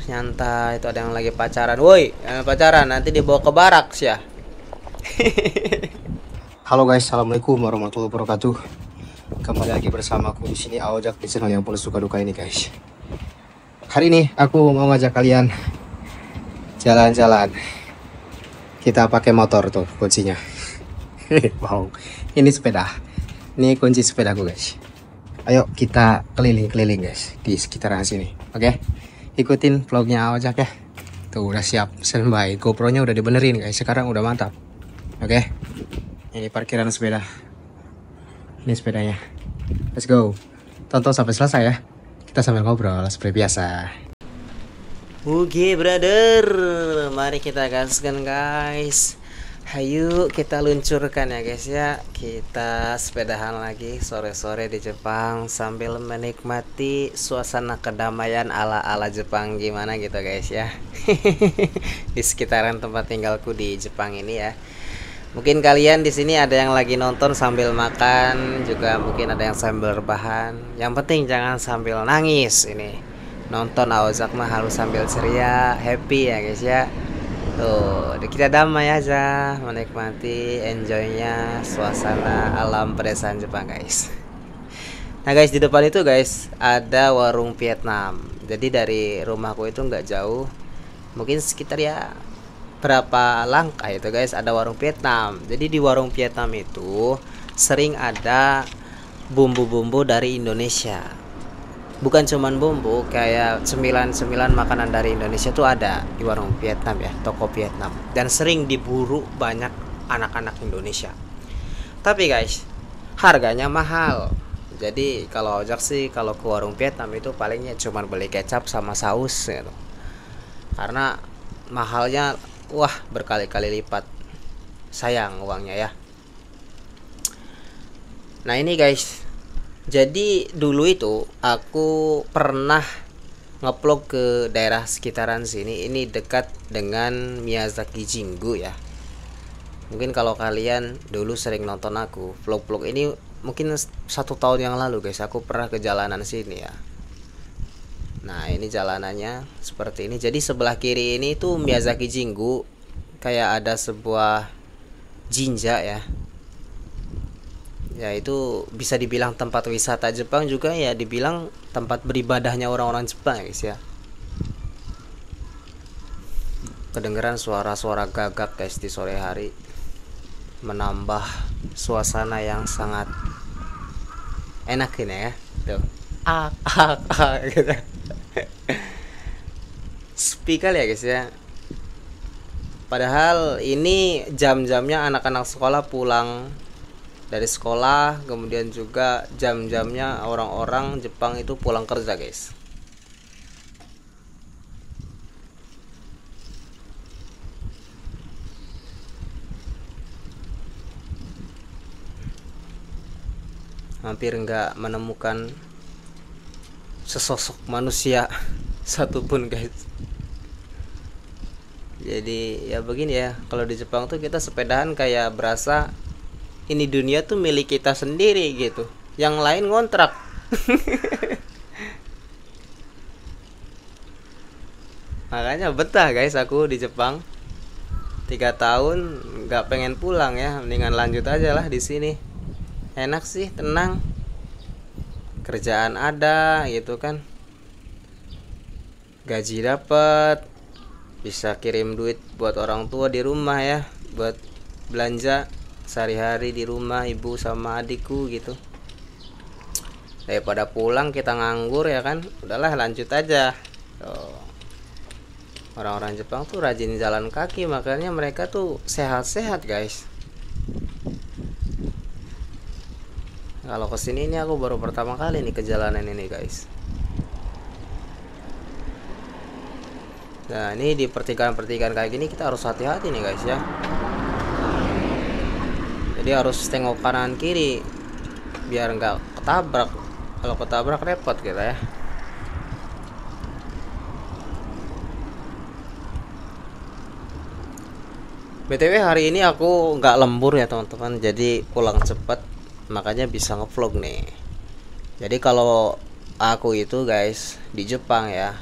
nyantai. Itu ada yang lagi pacaran. Woi, yang pacaran nanti dibawa ke barak ya. Halo guys, assalamualaikum warahmatullahi wabarakatuh. Kembali lagi bersama aku di sini Aojak di channel yang penuh suka duka ini guys. Hari ini aku mau ngajak kalian jalan-jalan. Kita pakai motor tuh kuncinya. Wow, ini sepeda. Ini kunci sepedaku guys. Ayo kita keliling-keliling guys di sekitaran sini. Oke, ikutin vlognya Aojak ya. Tuh udah siap standby. GoPro-nya udah dibenerin guys. Sekarang udah mantap. Oke. Ini parkiran sepeda. Ini sepedanya. Let's go. Tonton sampai selesai ya. Kita sambil ngobrol seperti biasa. Oke brother, mari kita gaskan guys. Hayu kita luncurkan ya guys ya. Kita sepedahan lagi sore-sore di Jepang sambil menikmati suasana kedamaian ala-ala Jepang gimana gitu guys ya. Di sekitaran tempat tinggalku di Jepang ini ya. Mungkin kalian di sini ada yang lagi nonton sambil makan, juga mungkin ada yang sambil rebahan. Yang penting jangan sambil nangis ini. Nonton Aojak mah harus sambil ceria, happy ya guys ya. Tuh, kita damai aja, menikmati, enjoynya suasana alam pedesaan Jepang guys. Nah guys, di depan itu guys ada warung Vietnam. Jadi dari rumahku itu nggak jauh, mungkin sekitar ya berapa langkah itu guys ada warung Vietnam. Jadi di warung Vietnam itu sering ada bumbu-bumbu dari Indonesia. Bukan cuman bumbu, kayak cemilan-cemilan makanan dari Indonesia tuh ada di warung Vietnam ya, toko Vietnam. Dan sering diburu banyak anak-anak Indonesia. Tapi guys, harganya mahal. Jadi kalau ojek sih kalau ke warung Vietnam itu palingnya cuman beli kecap sama saus gitu. Karena mahalnya wah berkali-kali lipat. Sayang uangnya ya. Nah ini guys, jadi dulu itu aku pernah ngeplog ke daerah sekitaran sini. Ini dekat dengan Miyazaki Jingu ya. Mungkin kalau kalian dulu sering nonton aku vlog-vlog ini, mungkin 1 tahun yang lalu guys, aku pernah ke jalanan sini ya. Nah ini jalanannya seperti ini. Jadi sebelah kiri ini tuh Miyazaki Jingu. Kayak ada sebuah jinja ya. Ya itu bisa dibilang tempat wisata Jepang, juga ya dibilang tempat beribadahnya orang-orang Jepang guys ya. Kedengeran suara-suara gagak guys di sore hari, menambah suasana yang sangat enak ini ya. Tuh. Gitu. Sepi kali ya guys ya. Padahal ini jam-jamnya anak-anak sekolah pulang dari sekolah, kemudian juga jam-jamnya orang-orang Jepang itu pulang kerja guys. Hampir nggak menemukan sesosok manusia satupun guys. Jadi ya begini ya, kalau di Jepang tuh kita sepedahan kayak berasa ini dunia tuh milik kita sendiri gitu, yang lain ngontrak. Makanya betah guys aku di Jepang 3 tahun nggak pengen pulang ya, mendingan lanjut aja lah di sini. Enak sih, tenang, kerjaan ada gitu kan, gaji dapet, bisa kirim duit buat orang tua di rumah ya, buat belanja sehari-hari di rumah ibu sama adikku gitu. Daripada pulang kita nganggur ya kan, udahlah lanjut aja. Tuh. Orang-orang Jepang tuh rajin jalan kaki, makanya mereka tuh sehat-sehat guys. Kalau kesini ini aku baru pertama kali nih ke jalanan ini guys. Nah ini di pertigaan-pertigaan kayak gini kita harus hati-hati nih guys ya. Jadi harus tengok kanan kiri biar nggak ketabrak. Kalau ketabrak repot kita ya. BTW hari ini aku nggak lembur ya teman-teman, jadi pulang cepet, makanya bisa ngevlog nih. Jadi kalau aku itu guys di Jepang ya,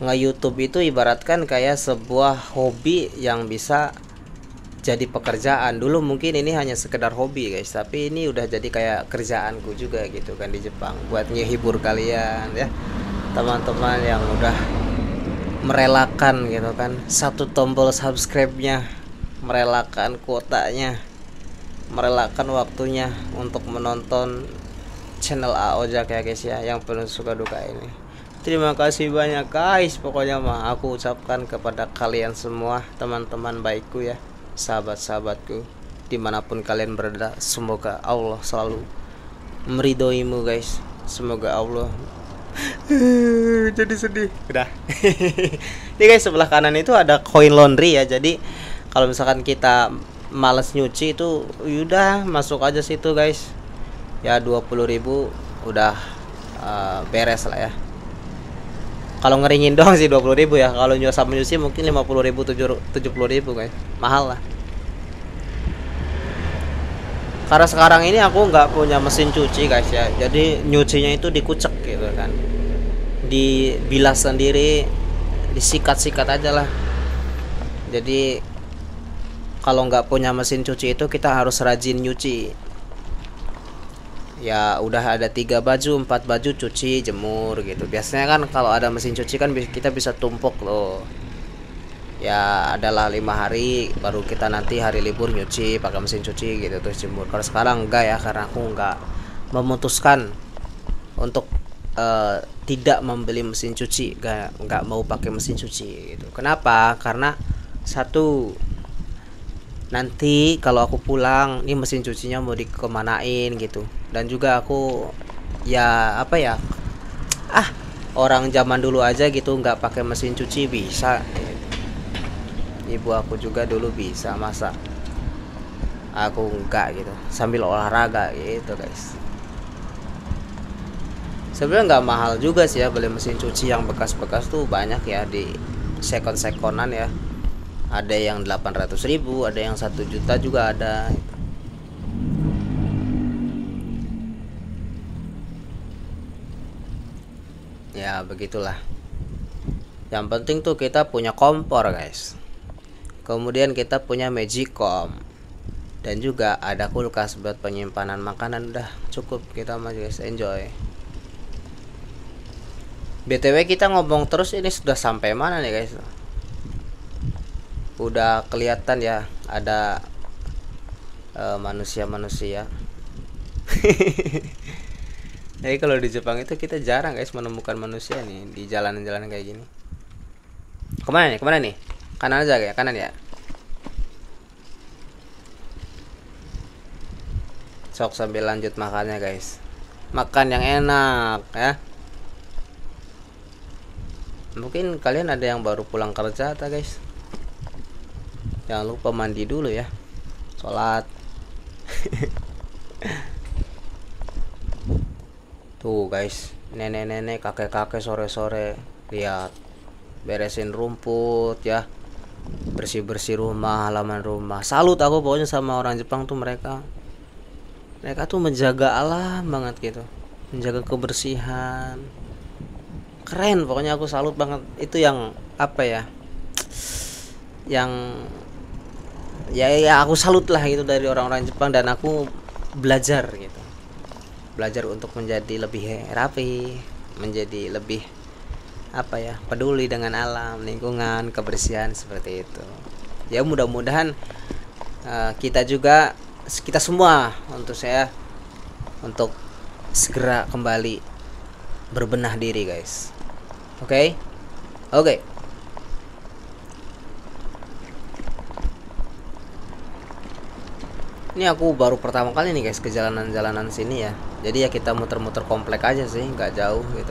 nge-YouTube itu ibaratkan kayak sebuah hobi yang bisa jadi pekerjaan. Dulu mungkin ini hanya sekedar hobi guys, tapi ini udah jadi kayak kerjaanku juga gitu kan di Jepang, buat ngehibur kalian ya, teman-teman yang udah merelakan gitu kan satu tombol subscribe-nya, merelakan kuotanya, merelakan waktunya untuk menonton channel Aojak ya guys ya, yang penuh suka duka ini. Terima kasih banyak guys, pokoknya mah aku ucapkan kepada kalian semua, teman-teman baikku ya, sahabat-sahabatku dimanapun kalian berada, semoga Allah selalu meridhoimu guys, semoga Allah jadi sedih udah. Ini guys, sebelah kanan itu ada koin laundry ya, jadi kalau misalkan kita males nyuci itu udah masuk aja situ guys ya, 20.000 udah beres lah ya. Kalau ngeringin doang sih 20.000 ya. Kalau sama nyuci mungkin 50.000 70.000 guys. Mahal lah. Karena sekarang ini aku nggak punya mesin cuci guys ya. Jadi nyucinya itu dikucek gitu kan. Dibilas sendiri, disikat-sikat aja lah. Jadi kalau nggak punya mesin cuci itu kita harus rajin nyuci. Ya udah ada 3 baju 4 baju cuci jemur gitu. Biasanya kan kalau ada mesin cuci kan kita bisa tumpuk loh ya, adalah 5 hari baru kita nanti hari libur nyuci pakai mesin cuci gitu terus jemur. Kalau sekarang enggak ya, karena aku enggak memutuskan untuk tidak membeli mesin cuci, enggak mau pakai mesin cuci gitu. Kenapa? Karena satu, nanti kalau aku pulang ini mesin cucinya mau dikemanain gitu, dan juga aku ya apa ya, orang zaman dulu aja gitu nggak pakai mesin cuci bisa. Ibu aku juga dulu bisa, masa aku enggak gitu sambil olahraga gitu guys. Sebenarnya nggak mahal juga sih ya beli mesin cuci yang bekas-bekas tuh, banyak ya di second-secondan ya. Ada yang 800.000, ada yang 1 juta juga ada. Ya begitulah. Yang penting tuh kita punya kompor guys. Kemudian kita punya magicom. Dan juga ada kulkas buat penyimpanan makanan. Udah cukup kita mah guys, enjoy. BTW kita ngomong terus ini sudah sampai mana nih guys? Udah kelihatan ya ada manusia-manusia. Jadi kalau di Jepang itu kita jarang guys menemukan manusia nih di jalan-jalan kayak gini. Kemana nih? Kemana nih? Kanan aja ya, kanan ya. Sok sambil lanjut makannya guys. Makan yang enak ya. Mungkin kalian ada yang baru pulang kerja ta guys. Jangan lupa mandi dulu ya, sholat. Tuh guys, nenek-nenek, kakek-kakek sore-sore lihat beresin rumput ya, bersih-bersih rumah, halaman rumah. Salut aku pokoknya sama orang Jepang tuh, mereka tuh menjaga alam banget gitu, menjaga kebersihan. Keren pokoknya, aku salut banget. Itu yang apa ya, yang ya aku salut lah gitu dari orang-orang Jepang, dan aku belajar gitu, belajar untuk menjadi lebih rapi, menjadi lebih apa ya, peduli dengan alam, lingkungan, kebersihan seperti itu ya. Mudah-mudahan kita semua untuk segera kembali berbenah diri guys. Oke. Ini aku baru pertama kali nih guys ke jalanan-jalanan sini ya. Jadi ya kita muter-muter komplek aja sih, nggak jauh gitu.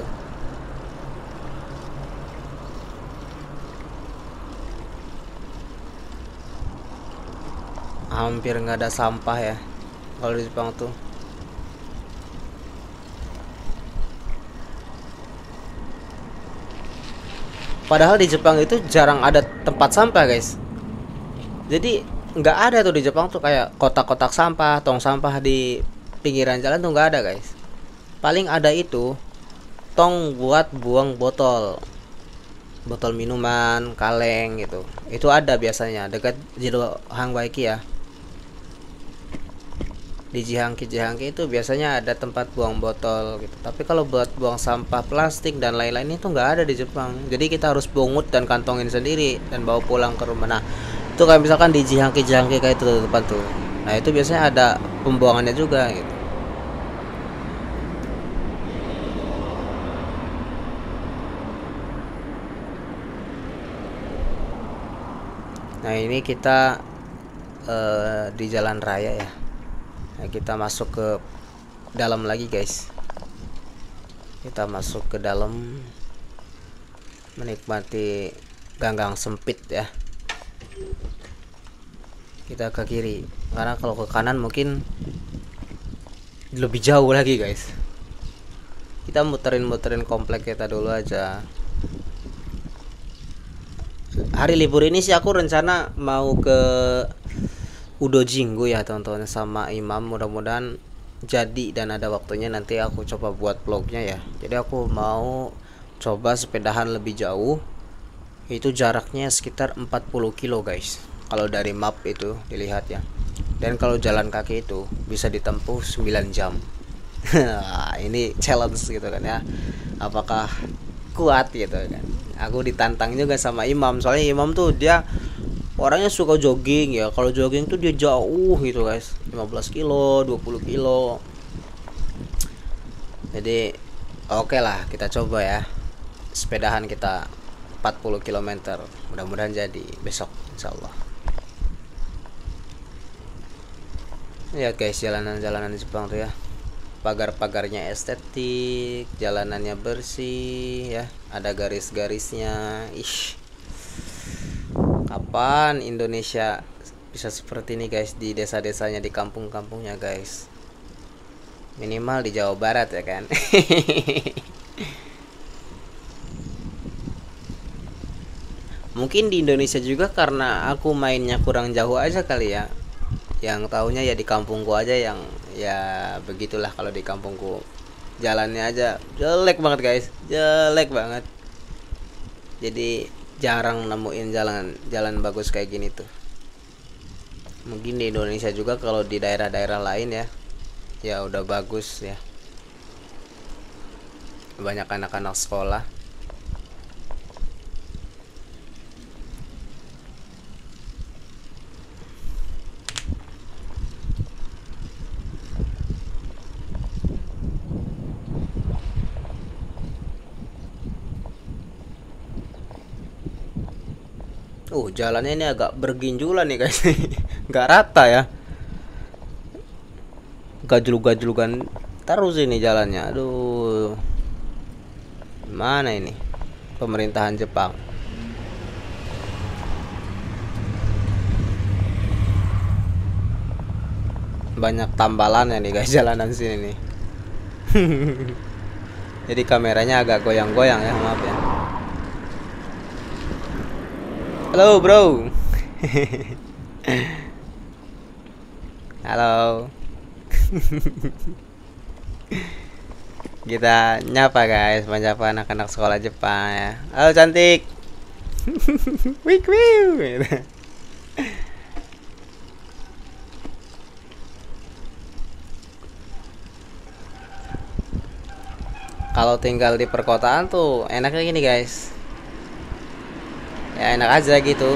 Hampir nggak ada sampah ya kalau di Jepang tuh. Padahal di Jepang itu jarang ada tempat sampah guys. Jadi nggak ada tuh di Jepang tuh kayak kotak-kotak sampah, tong sampah di pinggiran jalan tuh nggak ada guys. Paling ada itu tong buat buang botol. botol minuman, kaleng gitu. Itu ada biasanya dekat Jiro Hang Baiki ya. Di Jihangki itu biasanya ada tempat buang botol gitu. Tapi kalau buat buang sampah plastik dan lain-lain itu nggak ada di Jepang. Jadi kita harus pungut dan kantongin sendiri dan bawa pulang ke rumah. Nah, itu kayak misalkan di Jihangki kayak itu depan tuh. Nah, itu biasanya ada pembuangannya juga gitu. Nah, ini kita di jalan raya ya. Nah, kita masuk ke dalam lagi guys. Kita masuk ke dalam menikmati ganggang sempit ya. Kita ke kiri karena kalau ke kanan mungkin lebih jauh lagi guys. Kita muterin komplek kita dulu aja. Hari libur ini sih aku rencana mau ke Udo Jinggo ya teman-teman sama Imam, mudah-mudahan jadi dan ada waktunya nanti aku coba buat vlognya ya. Jadi aku mau coba sepedahan lebih jauh, itu jaraknya sekitar 40 kilo guys kalau dari map itu dilihat ya. Dan kalau jalan kaki itu bisa ditempuh 9 jam. Ini challenge gitu kan ya, apakah kuat gitu kan. Aku ditantang juga sama Imam, soalnya Imam tuh dia orangnya suka jogging ya. Kalau jogging tuh dia jauh gitu guys, 15 kilo 20 kilo. Jadi oke lah, kita coba ya sepedahan kita 40 km. Mudah-mudahan jadi besok insyaallah. Lihat guys jalanan-jalanan di Jepang tuh ya, pagar-pagarnya estetik, jalanannya bersih ya, ada garis-garisnya. Ih, kapan Indonesia bisa seperti ini guys, di desa-desanya, di kampung-kampungnya guys. Minimal di Jawa Barat ya kan. Mungkin di Indonesia juga karena aku mainnya kurang jauh aja kali ya. Yang taunya ya di kampungku aja, yang ya begitulah. Kalau di kampungku jalannya aja jelek banget guys, jelek banget. Jadi jarang nemuin jalan bagus kayak gini tuh. Mungkin di Indonesia juga kalau di daerah-daerah lain ya, ya udah bagus ya, banyak anak-anak sekolah. Jalannya ini agak berginjulan nih guys. Nggak rata ya, gajlug-gajlugan terus ini jalannya. Aduh, mana ini pemerintahan Jepang. Banyak tambalannya nih guys jalanan sini nih. Jadi kameranya agak goyang-goyang ya, maaf ya. Halo bro. Halo. Kita nyapa guys, menyapa anak-anak sekolah Jepang ya. Halo cantik. Wik wik. Kalau tinggal di perkotaan tuh enaknya gini guys, ya enak aja gitu.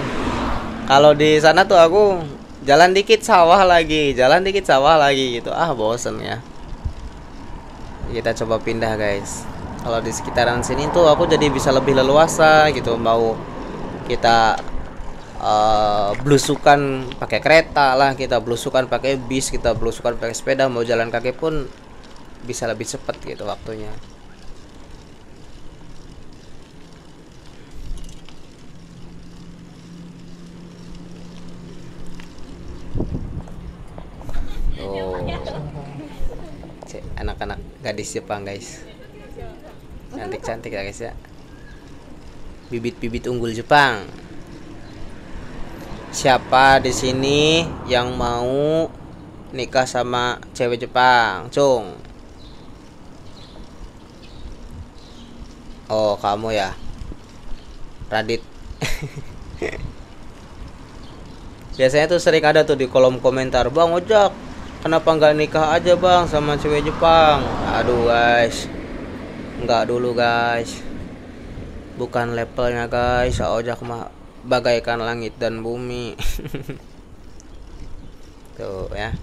Kalau di sana tuh aku jalan dikit sawah lagi, jalan dikit sawah lagi gitu, bosen ya. Kita coba pindah guys. Kalau di sekitaran sini tuh aku jadi bisa lebih leluasa gitu, mau kita belusukan pakai kereta lah, kita belusukan pakai bis, kita belusukan pakai sepeda, mau jalan kaki pun bisa lebih cepat gitu waktunya. Anak-anak gadis Jepang guys, cantik-cantik ya guys ya, bibit-bibit unggul Jepang. Siapa di sini yang mau nikah sama cewek Jepang, Cung? Oh kamu ya, Radit. Biasanya tuh sering ada tuh di kolom komentar, "Bang Ojak, kenapa nggak nikah aja bang sama cewek Jepang?" Aduh guys, nggak dulu guys, bukan levelnya guys. Ojak mah bagaikan langit dan bumi. Tuh ya,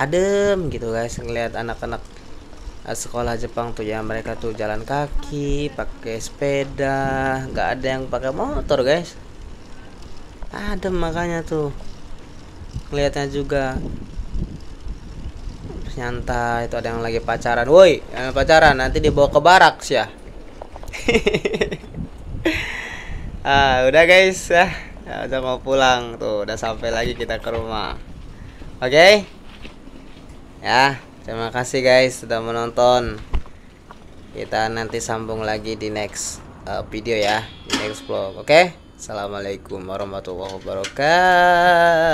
adem gitu guys ngelihat anak-anak sekolah Jepang tuh ya. Mereka tuh jalan kaki, pakai sepeda, nggak ada yang pakai motor guys. Adem makanya tuh ngelihatnya juga nyantai. Itu ada yang lagi pacaran, woi yang pacaran nanti dibawa ke baraks ya. Udah guys ya, udah mau pulang tuh, udah sampai lagi kita ke rumah. Oke ya, terima kasih guys sudah menonton. Kita nanti sambung lagi di next video ya, di next vlog. Oke, assalamualaikum warahmatullahi wabarakatuh.